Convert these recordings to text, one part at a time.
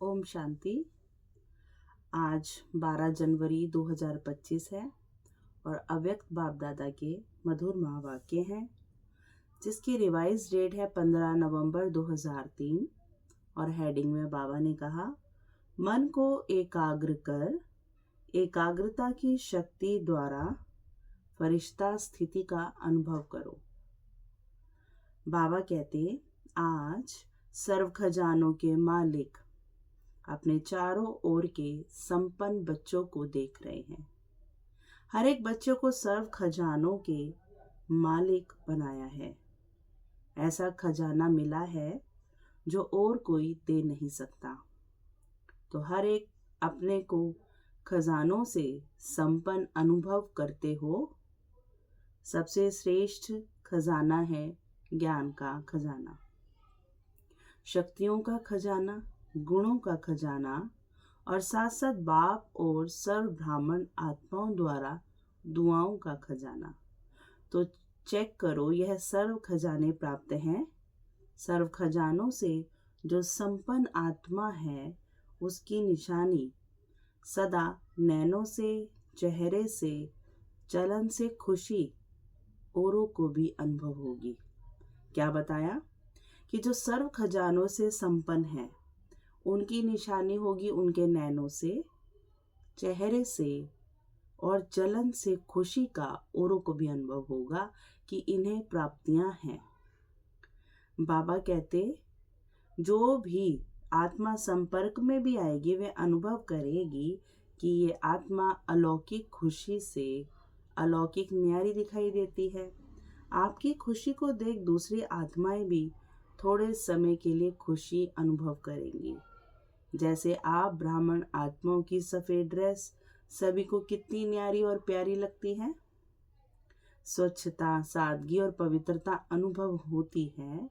ओम शांति। आज 12 जनवरी 2025 है और अव्यक्त बाप दादा के मधुर महावाक्य हैं, जिसकी रिवाइज डेट है 15 नवंबर 2003। और हेडिंग में बाबा ने कहा, मन को एकाग्र कर एकाग्रता की शक्ति द्वारा फरिश्ता स्थिति का अनुभव करो। बाबा कहते, आज सर्व खजानों के मालिक अपने चारों ओर के संपन्न बच्चों को देख रहे हैं। हर एक बच्चों को सर्व खजानों के मालिक बनाया है। ऐसा खजाना मिला है जो और कोई दे नहीं सकता। तो हर एक अपने को खजानों से संपन्न अनुभव करते हो। सबसे श्रेष्ठ खजाना है ज्ञान का खजाना, शक्तियों का खजाना, गुणों का खजाना और साथ साथ बाप और सर्व ब्राह्मण आत्माओं द्वारा दुआओं का खजाना। तो चेक करो, यह सर्व खजाने प्राप्त हैं। सर्व खजानों से जो संपन्न आत्मा है, उसकी निशानी सदा नैनों से, चेहरे से, चलन से खुशी औरों को भी अनुभव होगी। क्या बताया कि जो सर्व खजानों से संपन्न है, उनकी निशानी होगी उनके नैनों से, चेहरे से और चलन से खुशी का औरों को भी अनुभव होगा कि इन्हें प्राप्तियां हैं। बाबा कहते, जो भी आत्मा संपर्क में भी आएगी, वे अनुभव करेगी कि ये आत्मा अलौकिक खुशी से अलौकिक न्यारी दिखाई देती है। आपकी खुशी को देख दूसरी आत्माएं भी थोड़े समय के लिए खुशी अनुभव करेंगी। जैसे आप ब्राह्मण आत्माओं की सफेद ड्रेस सभी को कितनी न्यारी और प्यारी लगती है। स्वच्छता, सादगी और पवित्रता अनुभव होती है।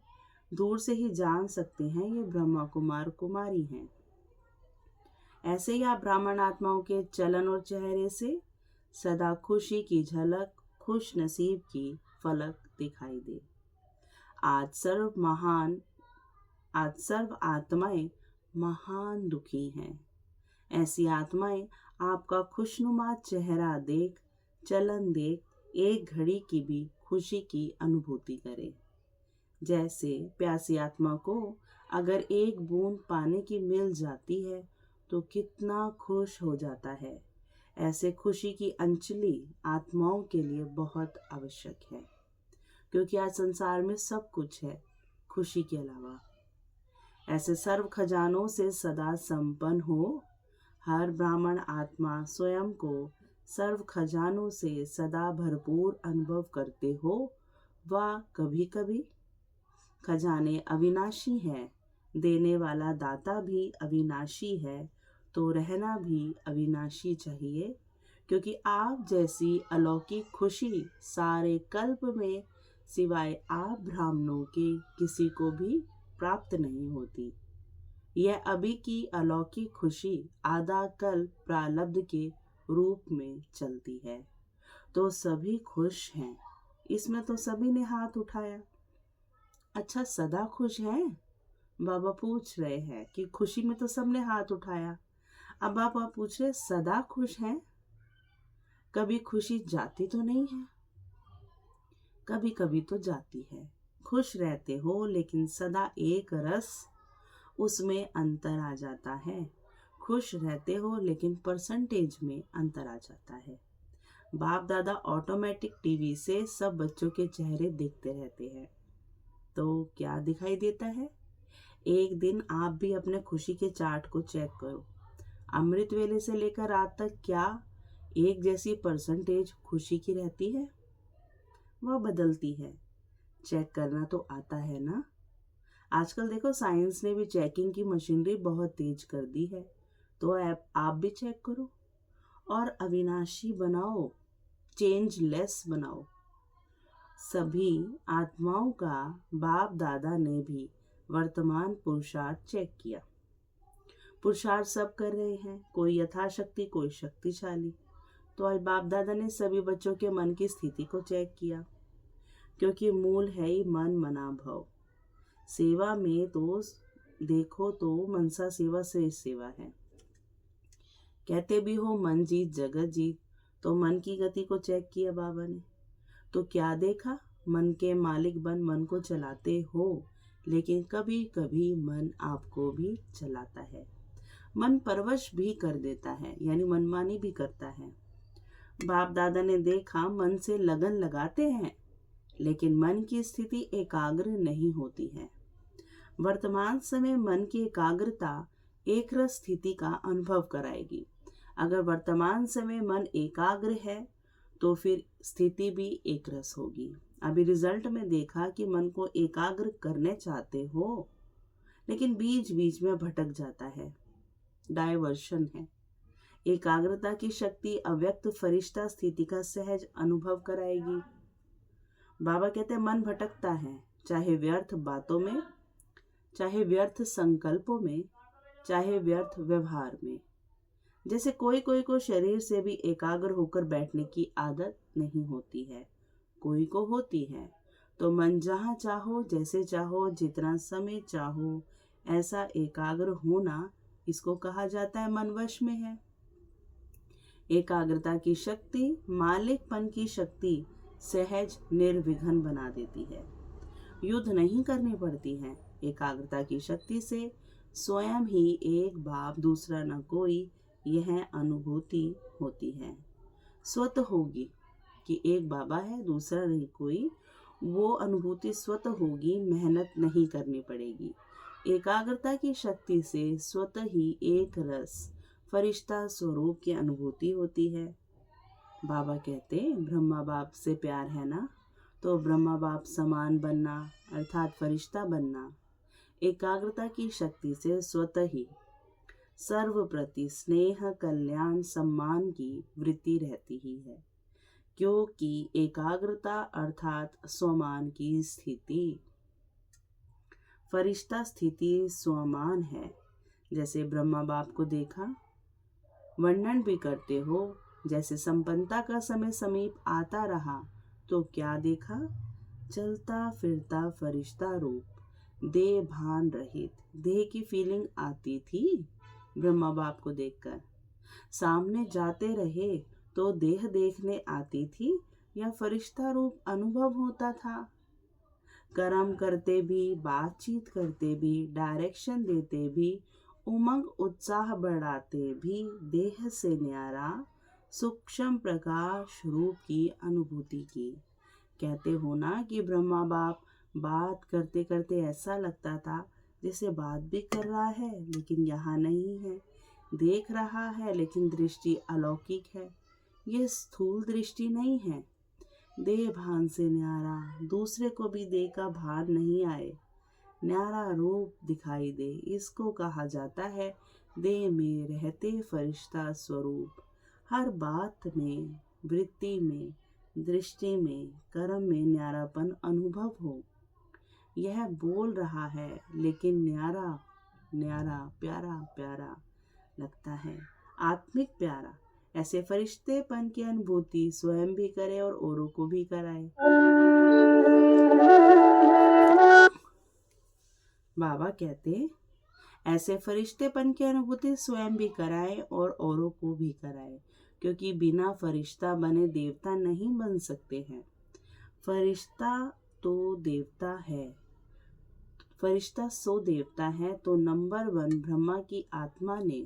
दूर से ही जान सकते हैं ये ब्रह्मा कुमार कुमारी हैं। ऐसे ही आप ब्राह्मण आत्माओं के चलन और चेहरे से सदा खुशी की झलक, खुश नसीब की फलक दिखाई दे। आज सर्व आत्माएं महान दुखी हैं। ऐसी आत्माएं आपका खुशनुमा चेहरा देख, चलन देख एक घड़ी की भी खुशी की अनुभूति करें। जैसे प्यासी आत्मा को अगर एक बूंद पानी की मिल जाती है तो कितना खुश हो जाता है। ऐसे खुशी की अंजलि आत्माओं के लिए बहुत आवश्यक है, क्योंकि आज संसार में सब कुछ है खुशी के अलावा। ऐसे सर्व खजानों से सदा संपन्न हो। हर ब्राह्मण आत्मा स्वयं को सर्व खजानों से सदा भरपूर अनुभव करते हो। वह कभी कभी खजाने अविनाशी है, देने वाला दाता भी अविनाशी है, तो रहना भी अविनाशी चाहिए, क्योंकि आप जैसी अलौकिक खुशी सारे कल्प में सिवाय आप ब्राह्मणों के किसी को भी प्राप्त नहीं होती। यह अभी की अलौकिक खुशी आधा कल्प प्रारब्ध के रूप में चलती है। तो सभी खुश हैं। इसमें तो सभी ने हाथ उठाया। अच्छा, सदा खुश हैं? बाबा पूछ रहे हैं कि खुशी में तो सबने हाथ उठाया। अब बाबा पूछ रहे, सदा खुश हैं? कभी खुशी जाती तो नहीं है? कभी कभी तो जाती है। खुश रहते हो लेकिन सदा एक रस, उसमें अंतर आ जाता है। खुश रहते हो लेकिन परसेंटेज में अंतर आ जाता है। बाप दादा ऑटोमेटिक टीवी से सब बच्चों के चेहरे देखते रहते हैं। तो क्या दिखाई देता है? एक दिन आप भी अपने खुशी के चार्ट को चेक करो। अमृत वेले से लेकर रात तक क्या एक जैसी परसेंटेज खुशी की रहती है? वह बदलती है। चेक करना तो आता है ना। आजकल देखो, साइंस ने भी चेकिंग की मशीनरी बहुत तेज कर दी है। तो आप भी चेक करो और अविनाशी बनाओ, चेंजलेस बनाओ। सभी आत्माओं का बाप दादा ने भी वर्तमान पुरुषार्थ चेक किया। पुरुषार्थ सब कर रहे हैं, कोई यथाशक्ति, कोई शक्तिशाली। तो आज बाप दादा ने सभी बच्चों के मन की स्थिति को चेक किया, क्योंकि मूल है ही मन, मना, भव। सेवा में तो देखो तो मनसा सेवा श्रेष्ठ सेवा है। कहते भी हो मन जीत जगत जीत, तो मन की गति को चेक किया बाबा ने, तो क्या देखा? मन के मालिक बन मन को चलाते हो, लेकिन कभी कभी मन आपको भी चलाता है, मन परवश भी कर देता है, यानी मनमानी भी करता है। बाप दादा ने देखा मन से लगन लगाते हैं, लेकिन मन की स्थिति एकाग्र नहीं होती है। वर्तमान समय मन की एकाग्रता एक रस स्थिति का अनुभव कराएगी। अगर वर्तमान समय मन एकाग्र है तो फिर स्थिति भी एक रस होगी। अभी रिजल्ट में देखा कि मन को एकाग्र करने चाहते हो, लेकिन बीच बीच में भटक जाता है, डायवर्शन है। एकाग्रता की शक्ति अव्यक्त फरिश्ता स्थिति का सहज अनुभव कराएगी। बाबा कहते हैं मन भटकता है, चाहे व्यर्थ बातों में, चाहे व्यर्थ संकल्पों में, चाहे व्यर्थ व्यवहार में। जैसे कोई कोई को शरीर से भी एकाग्र होकर बैठने की आदत नहीं होती है, कोई को होती है। तो मन जहाँ चाहो, जैसे चाहो, जितना समय चाहो, ऐसा एकाग्र होना, इसको कहा जाता है मन वश में है। एकाग्रता की शक्ति मालिकपन की शक्ति सहज निर्विघ्न बना देती है। युद्ध नहीं करनी पड़ती है। एकाग्रता की शक्ति से स्वयं ही एक बाप दूसरा न कोई, यह अनुभूति होती है। स्वतः होगी कि एक बाबा है दूसरा नहीं कोई, वो अनुभूति स्वतः होगी, मेहनत नहीं करनी पड़ेगी। एकाग्रता की शक्ति से स्वतः ही एक रस फरिश्ता स्वरूप की अनुभूति होती है। बाबा कहते ब्रह्मा बाप से प्यार है ना, तो ब्रह्मा बाप समान बनना अर्थात फरिश्ता बनना। एकाग्रता की शक्ति से स्वतः ही सर्व प्रति स्नेह कल्याण सम्मान की वृत्ति रहती ही है, क्योंकि एकाग्रता अर्थात स्वमान की स्थिति। फरिश्ता स्थिति स्वमान है। जैसे ब्रह्मा बाप को देखा, वर्णन भी करते हो, जैसे संपन्नता का समय समीप आता रहा तो क्या देखा? चलता फिरता फरिश्ता रूप, देह भान रहित, देह की फीलिंग आती थी ब्रह्मा बाप को देखकर। सामने जाते रहे तो देह देखने आती थी या फरिश्ता रूप अनुभव होता था। कर्म करते भी, बातचीत करते भी, डायरेक्शन देते भी, उमंग उत्साह बढ़ाते भी, देह से न्यारा सूक्ष्म प्रकाश रूप की अनुभूति की। कहते हो ना कि ब्रह्मा बाप बात करते करते ऐसा लगता था जैसे बात भी कर रहा है लेकिन यहाँ नहीं है, देख रहा है लेकिन दृष्टि अलौकिक है। ये स्थूल दृष्टि नहीं है, देह भान से न्यारा, दूसरे को भी देह का भान नहीं आए, न्यारा रूप दिखाई दे, इसको कहा जाता है देह में रहते फरिश्ता स्वरूप। हर बात में, वृत्ति में, दृष्टि में, कर्म में न्यारापन अनुभव हो। यह बोल रहा है लेकिन न्यारा न्यारा प्यारा प्यारा लगता है, आत्मिक प्यारा। ऐसे फरिश्तेपन की अनुभूति स्वयं भी करे और औरों को भी कराए। बाबा कहते ऐसे फरिश्तेपन की अनुभूति स्वयं भी कराए और औरों को भी कराए, क्योंकि बिना फरिश्ता बने देवता नहीं बन सकते हैं। फरिश्ता तो देवता है, फरिश्ता सो देवता है। तो नंबर 1 ब्रह्मा की आत्मा ने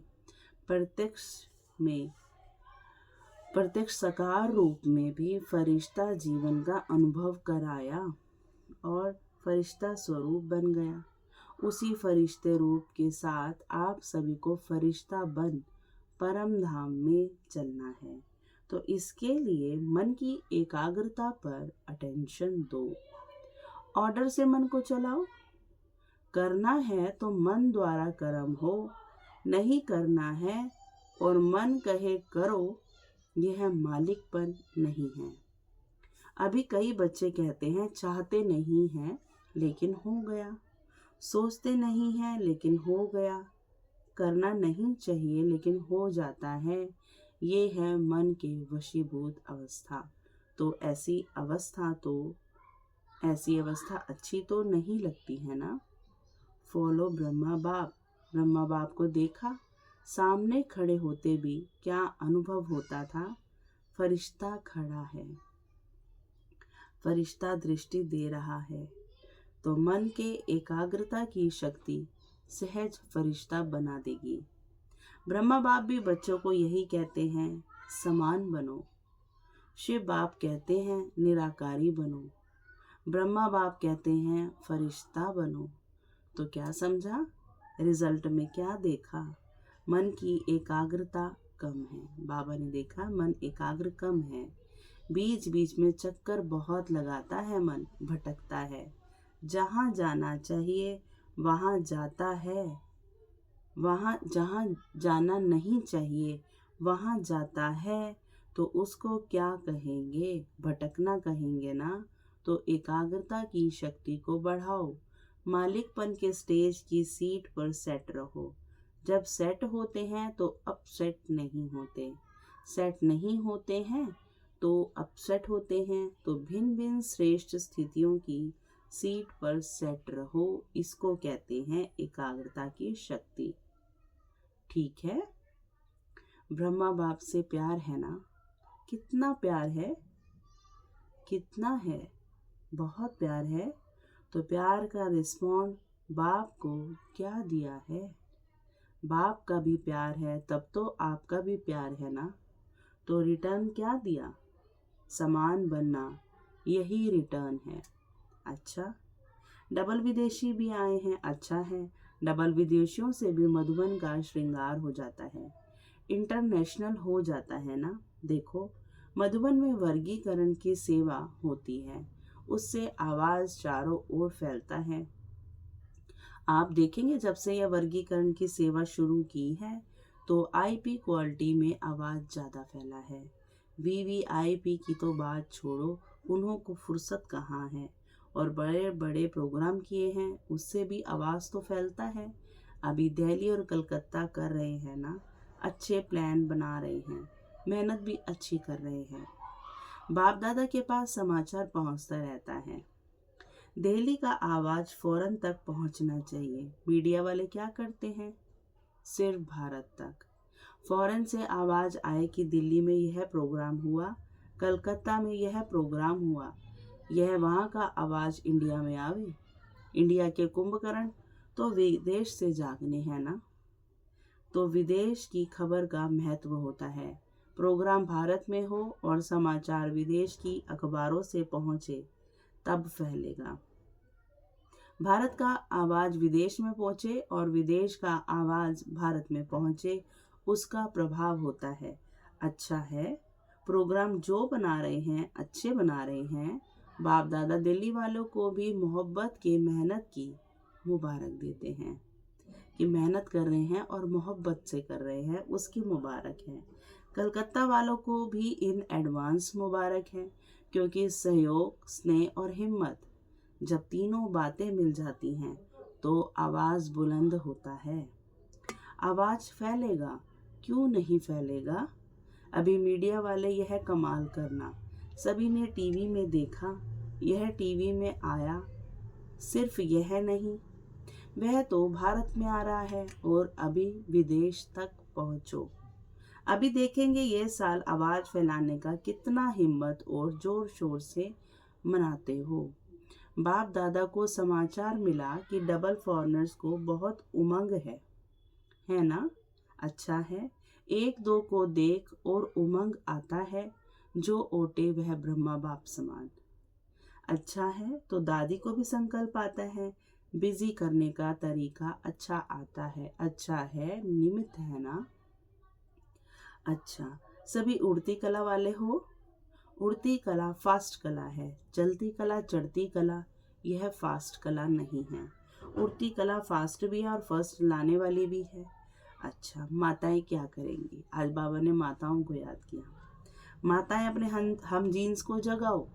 प्रत्यक्ष साकार रूप में भी फरिश्ता जीवन का अनुभव कराया और फरिश्ता स्वरूप बन गया। उसी फरिश्ते रूप के साथ आप सभी को फरिश्ता बन परम धाम में चलना है। तो इसके लिए मन की एकाग्रता पर अटेंशन दो। ऑर्डर से मन को चलाओ। करना है तो मन द्वारा कर्म हो, नहीं करना है और मन कहे करो, यह मालिकपन नहीं है। अभी कई बच्चे कहते हैं चाहते नहीं हैं लेकिन हो गया, सोचते नहीं हैं लेकिन हो गया, करना नहीं चाहिए लेकिन हो जाता है। ये है मन के वशीभूत अवस्था। तो ऐसी अवस्था अच्छी तो नहीं लगती है ना। फॉलो ब्रह्मा बाप। ब्रह्मा बाप को देखा, सामने खड़े होते भी क्या अनुभव होता था। फरिश्ता खड़ा है, फरिश्ता दृष्टि दे रहा है, तो मन के एकाग्रता की शक्ति सहज फरिश्ता बना देगी। ब्रह्मा बाप भी बच्चों को यही कहते हैं, समान बनो। शिव बाप कहते हैं, निराकारी बनो। ब्रह्मा बाप कहते हैं, फरिश्ता बनो। तो क्या समझा? रिजल्ट में क्या देखा? मन की एकाग्रता कम है। बाबा ने देखा मन एकाग्र कम है। बीच बीच में चक्कर बहुत लगाता है, मन भटकता है। जहाँ जाना चाहिए वहाँ जाता है, वहाँ जहाँ जाना नहीं चाहिए वहाँ जाता है। तो उसको क्या कहेंगे? भटकना कहेंगे ना। तो एकाग्रता की शक्ति को बढ़ाओ। मालिकपन के स्टेज की सीट पर सेट रहो। जब सेट होते हैं तो अपसेट नहीं होते, सेट नहीं होते हैं तो अपसेट होते हैं। तो भिन्न भिन्न श्रेष्ठ स्थितियों की सीट पर सेट रहो। इसको कहते हैं एकाग्रता की शक्ति। ठीक है। ब्रह्मा बाप से प्यार है ना? कितना प्यार है? कितना है? बहुत प्यार है। तो प्यार का रिस्पॉन्ड बाप को क्या दिया है? बाप का भी प्यार है, तब तो आपका भी प्यार है ना। तो रिटर्न क्या दिया? समान बनना, यही रिटर्न है। अच्छा, डबल विदेशी भी आए हैं। अच्छा है, डबल विदेशियों से भी मधुबन का श्रृंगार हो जाता है, इंटरनेशनल हो जाता है ना। देखो, मधुबन में वर्गीकरण की सेवा होती है, उससे आवाज चारों ओर फैलता है। आप देखेंगे जब से यह वर्गीकरण की सेवा शुरू की है तो आईपी क्वालिटी में आवाज ज़्यादा फैला है। वीवीआईपी की तो बात छोड़ो, उन्हों को फुर्सत कहाँ है। और बड़े बड़े प्रोग्राम किए हैं, उससे भी आवाज़ तो फैलता है। अभी दिल्ली और कलकत्ता कर रहे हैं ना, अच्छे प्लान बना रहे हैं, मेहनत भी अच्छी कर रहे हैं। बाप दादा के पास समाचार पहुंचता रहता है। दिल्ली का आवाज़ फौरन तक पहुंचना चाहिए। मीडिया वाले क्या करते हैं? सिर्फ भारत तक। फौरन से आवाज़ आए कि दिल्ली में यह प्रोग्राम हुआ, कलकत्ता में यह प्रोग्राम हुआ, यह वहाँ का आवाज़ इंडिया में आवे। इंडिया के कुंभकर्ण तो विदेश से जागने हैं ना। तो विदेश की खबर का महत्व होता है। प्रोग्राम भारत में हो और समाचार विदेश की अखबारों से पहुँचे तब फैलेगा। भारत का आवाज़ विदेश में पहुँचे और विदेश का आवाज़ भारत में पहुँचे, उसका प्रभाव होता है। अच्छा है, प्रोग्राम जो बना रहे हैं अच्छे बना रहे हैं। बाप दादा दिल्ली वालों को भी मोहब्बत के मेहनत की मुबारक देते हैं कि मेहनत कर रहे हैं और मोहब्बत से कर रहे हैं, उसकी मुबारक है। कलकत्ता वालों को भी इन एडवांस मुबारक है, क्योंकि सहयोग, स्नेह और हिम्मत जब तीनों बातें मिल जाती हैं तो आवाज़ बुलंद होता है। आवाज़ फैलेगा, क्यों नहीं फैलेगा? अभी मीडिया वाले यह कमाल करना, सभी ने टीवी में देखा, यह टीवी में आया। सिर्फ यह नहीं, वह तो भारत में आ रहा है और अभी विदेश तक पहुँचो। अभी देखेंगे ये साल आवाज़ फैलाने का कितना हिम्मत और ज़ोर शोर से मनाते हो। बाप दादा को समाचार मिला कि डबल फॉरनर्स को बहुत उमंग है ना। अच्छा है, एक दो को देख और उमंग आता है, जो ओटे वह ब्रह्मा बाप समान। अच्छा है, तो दादी को भी संकल्प आता है, बिजी करने का तरीका अच्छा आता है। अच्छा है, निमित्त है ना। अच्छा, सभी उड़ती कला वाले हो। उड़ती कला फास्ट कला है, चलती कला चढ़ती कला यह फास्ट कला नहीं है। उड़ती कला फास्ट भी है और फर्स्ट लाने वाली भी है। अच्छा, माताएं क्या करेंगी? आज बाबा ने माताओं को याद किया। माताएं अपने हम जीन्स को जगाओ।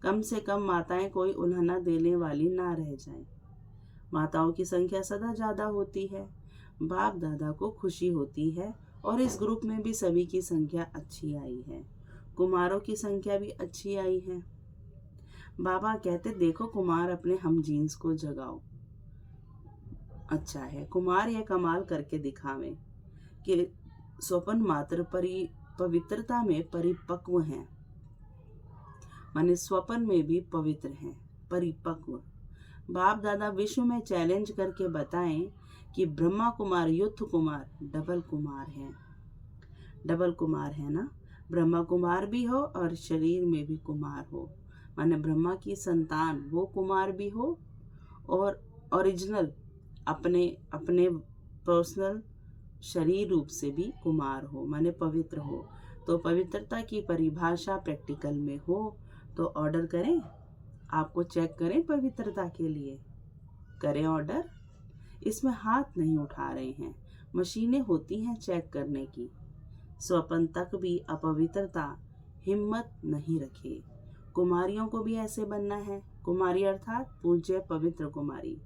कम से कम माताएं कोई उल्हना देने वाली ना रह जाएं। माताओं की संख्या सदा ज़्यादा होती है। बाप दादा को खुशी होती है और इस ग्रुप में भी सभी की संख्या अच्छी आई है। कुमारों की संख्या भी अच्छी आई है। बाबा कहते देखो कुमार अपने हम जीन्स को जगाओ। अच्छा है। कुमार यह कमाल करके दिखावे कि स्वपन मात्र पवित्रता में परिपक्व हैं, माने स्वपन में भी पवित्र हैं, परिपक्व। बाप दादा विश्व में चैलेंज करके बताएं कि ब्रह्मा कुमार, युद्ध कुमार, डबल कुमार हैं। डबल कुमार है ना, ब्रह्मा कुमार भी हो और शरीर में भी कुमार हो, माने ब्रह्मा की संतान वो कुमार भी हो और ओरिजिनल अपने अपने पर्सनल शरीर रूप से भी कुमार हो, माने पवित्र हो। तो पवित्रता की परिभाषा प्रैक्टिकल में हो तो ऑर्डर करें, आपको चेक करें पवित्रता के लिए, करें ऑर्डर। इसमें हाथ नहीं उठा रहे हैं, मशीनें होती हैं चेक करने की। स्वपन तक भी अपवित्रता हिम्मत नहीं रखे। कुमारियों को भी ऐसे बनना है, कुमारी अर्थात पूज्य पवित्र कुमारी।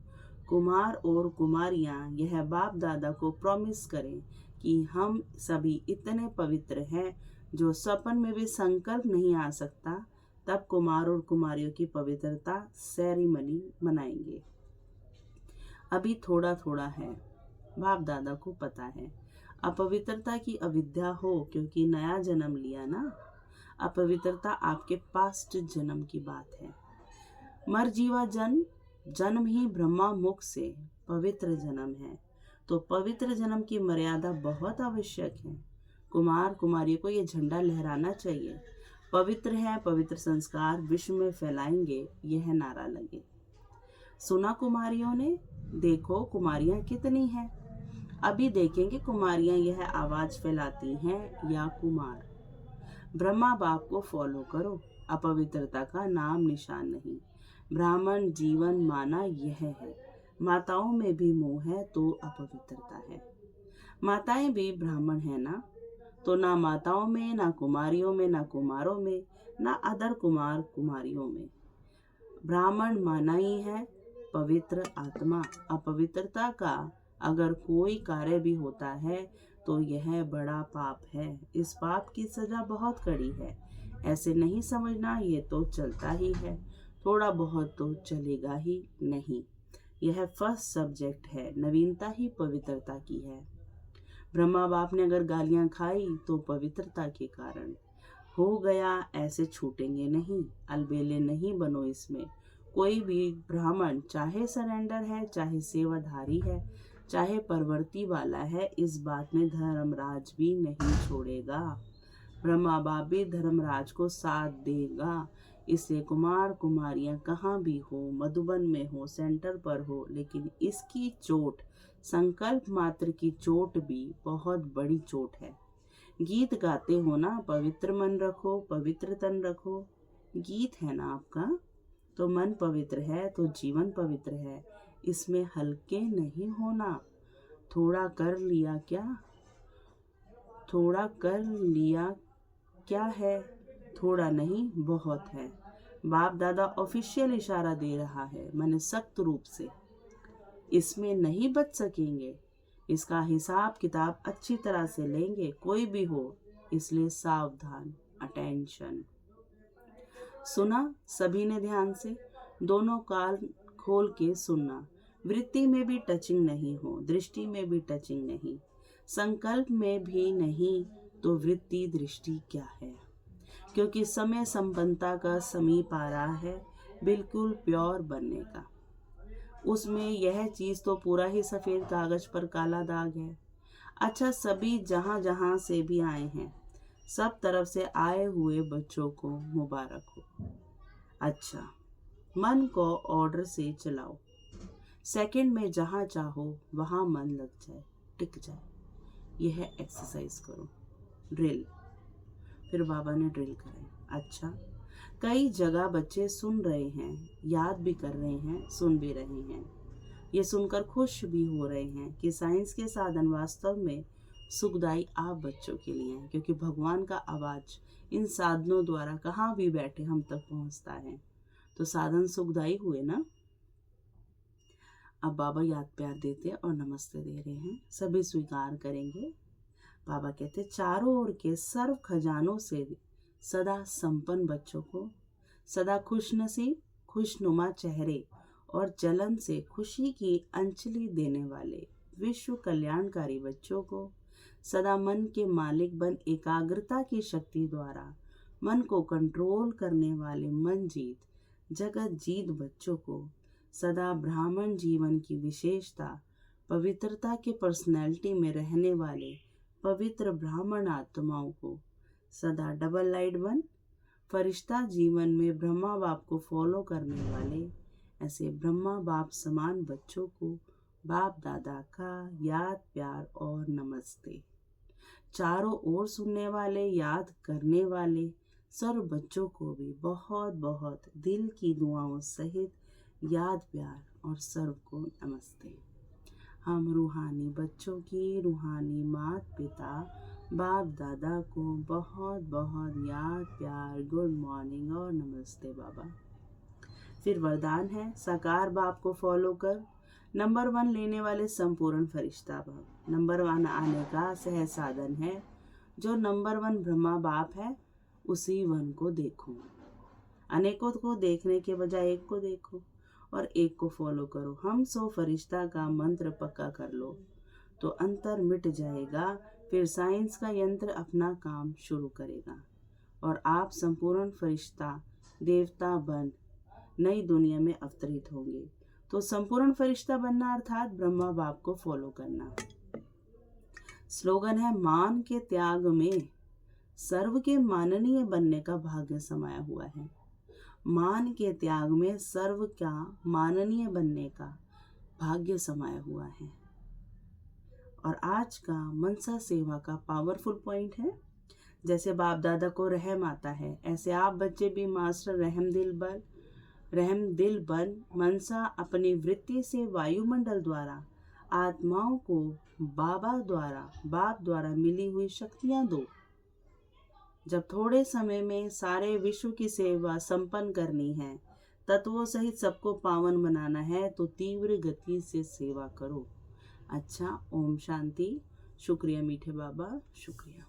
कुमार और कुमारियां यह बाप दादा को प्रॉमिस करें कि हम सभी इतने पवित्र हैं जो स्वप्न में भी संकल्प नहीं आ सकता, तब कुमार और कुमारियों की पवित्रता सेरेमनी मनाएंगे। अभी थोड़ा थोड़ा है, बाप दादा को पता है। अपवित्रता की अविद्या हो क्योंकि नया जन्म लिया ना, अपवित्रता आपके पास्ट जन्म की बात है। मर जीवा जन्म, जन्म ही ब्रह्मा मुख से पवित्र जन्म है, तो पवित्र जन्म की मर्यादा बहुत आवश्यक है। कुमार कुमारी को ये झंडा लहराना चाहिए, पवित्र है, पवित्र संस्कार विश्व में फैलाएंगे, यह नारा लगे। सुना कुमारियों ने, देखो कुमारियां कितनी हैं। अभी देखेंगे कुमारियां यह आवाज फैलाती हैं या कुमार। ब्रह्मा बाप को फॉलो करो, अपवित्रता का नाम निशान नहीं। ब्राह्मण जीवन माना यह है, माताओं में भी मोह है तो अपवित्रता है। माताएं भी ब्राह्मण है ना, तो ना माताओं में, ना कुमारियों में, ना कुमारों में, ना अदर कुमार कुमारियों में। ब्राह्मण माना ही है पवित्र आत्मा। अपवित्रता का अगर कोई कार्य भी होता है तो यह बड़ा पाप है। इस पाप की सजा बहुत कड़ी है, ऐसे नहीं समझना ये तो चलता ही है, थोड़ा बहुत तो चलेगा ही नहीं। यह फर्स्ट सब्जेक्ट है, नवीनता ही पवित्रता की है। ब्रह्मा बाप ने अगर गालियां खाई तो पवित्रता के कारण हो गया, ऐसे छूटेंगे नहीं। अलबेले नहीं बनो इसमें। कोई भी ब्राह्मण चाहे सरेंडर है, चाहे सेवाधारी है, चाहे परवर्ती वाला है, इस बात में धर्मराज भी नहीं छोड़ेगा। ब्रह्मा बाप भी धर्मराज को साथ देगा। इसलिए कुमार कुमारियां कहाँ भी हो, मधुबन में हो, सेंटर पर हो, लेकिन इसकी चोट, संकल्प मात्र की चोट भी बहुत बड़ी चोट है। गीत गाते हो ना, पवित्र मन रखो, पवित्र तन रखो, गीत है ना आपका, तो मन पवित्र है तो जीवन पवित्र है। इसमें हल्के नहीं होना। थोड़ा कर लिया क्या, थोड़ा कर लिया क्या है, थोड़ा नहीं बहुत है। बाप दादा ऑफिशियल इशारा दे रहा है, मैंने सख्त रूप से, इसमें नहीं बच सकेंगे। इसका हिसाब किताब अच्छी तरह से लेंगे, कोई भी हो, इसलिए सावधान, अटेंशन। सुना सभी ने ध्यान से, दोनों कान खोल के सुनना। वृत्ति में भी टचिंग नहीं हो, दृष्टि में भी टचिंग नहीं, संकल्प में भी नहीं, तो वृत्ति दृष्टि क्या है? क्योंकि समय संपन्नता का समीप आ रहा है, बिल्कुल प्योर बनने का। उसमें यह चीज तो पूरा ही सफेद कागज पर काला दाग है। अच्छा, सभी जहां जहां से भी आए हैं, सब तरफ से आए हुए बच्चों को मुबारक हो। अच्छा, मन को ऑर्डर से चलाओ, सेकंड में जहां चाहो वहां मन लग जाए, टिक जाए। यह एक्सरसाइज करो, ड्रिल। फिर बाबा ने ड्रिल कराई। अच्छा, कई जगह बच्चे सुन रहे हैं, याद भी कर रहे हैं, सुन भी रहे हैं। ये सुनकर खुश भी हो रहे हैं कि साइंस के साधन वास्तव में सुखदायी आप बच्चों के लिए हैं, क्योंकि भगवान का आवाज इन साधनों द्वारा कहाँ भी बैठे हम तक पहुंचता है। तो साधन सुखदायी हुए ना। अब बाबा याद प्यार देते और नमस्ते दे रहे हैं, सभी स्वीकार करेंगे। बाबा कहते, चारों ओर के सर्व खजानों से सदा संपन्न बच्चों को, सदा खुश नसीब, खुशनुमा चेहरे और जलन से खुशी की अंजलि देने वाले विश्व कल्याणकारी बच्चों को सदा मन के मालिक बन एकाग्रता की शक्ति द्वारा मन को कंट्रोल करने वाले मन जीत जगत जीत बच्चों को सदा ब्राह्मण जीवन की विशेषता पवित्रता के पर्सनैलिटी में रहने वाले पवित्र ब्राह्मण आत्माओं को सदा डबल लाइट बन फरिश्ता जीवन में ब्रह्मा बाप को फॉलो करने वाले ऐसे ब्रह्मा बाप समान बच्चों को बाप दादा का याद प्यार और नमस्ते। चारों ओर सुनने वाले याद करने वाले सर्व बच्चों को भी बहुत बहुत दिल की दुआओं सहित याद प्यार और सर्व को नमस्ते। हम रूहानी बच्चों की रूहानी मात पिता बाप दादा को बहुत बहुत याद प्यार गुड मॉर्निंग और नमस्ते बाबा। फिर वरदान है साकार बाप को फॉलो कर नंबर 1 लेने वाले संपूर्ण फरिश्ता बाप। नंबर 1 आने का सहज साधन है जो नंबर 1 ब्रह्मा बाप है, उसी 1 को देखो। अनेकों को देखने के बजाय एक को देखो और एक को फॉलो करो। हम 100 फरिश्ता का मंत्र पक्का कर लो तो अंतर मिट जाएगा। फिर साइंस का यंत्र अपना काम शुरू करेगा और आप संपूर्ण फरिश्ता देवता बन नई दुनिया में अवतरित होंगे। तो संपूर्ण फरिश्ता बनना अर्थात ब्रह्मा बाप को फॉलो करना। स्लोगन है मान के त्याग में सर्व के माननीय बनने का भाग्य समाया हुआ है। मान के त्याग में सर्व का माननीय बनने का भाग्य समाया हुआ है। और आज का मनसा सेवा का पावरफुल पॉइंट है जैसे बाप दादा को रहम आता है ऐसे आप बच्चे भी मास्टर रहम दिल बन मनसा अपनी वृत्ति से वायुमंडल द्वारा आत्माओं को बाप द्वारा मिली हुई शक्तियां दो। जब थोड़े समय में सारे विश्व की सेवा संपन्न करनी है, तत्वों सहित सबको पावन बनाना है तो तीव्र गति से सेवा करो। अच्छा, ओम शांति। शुक्रिया मीठे बाबा, शुक्रिया।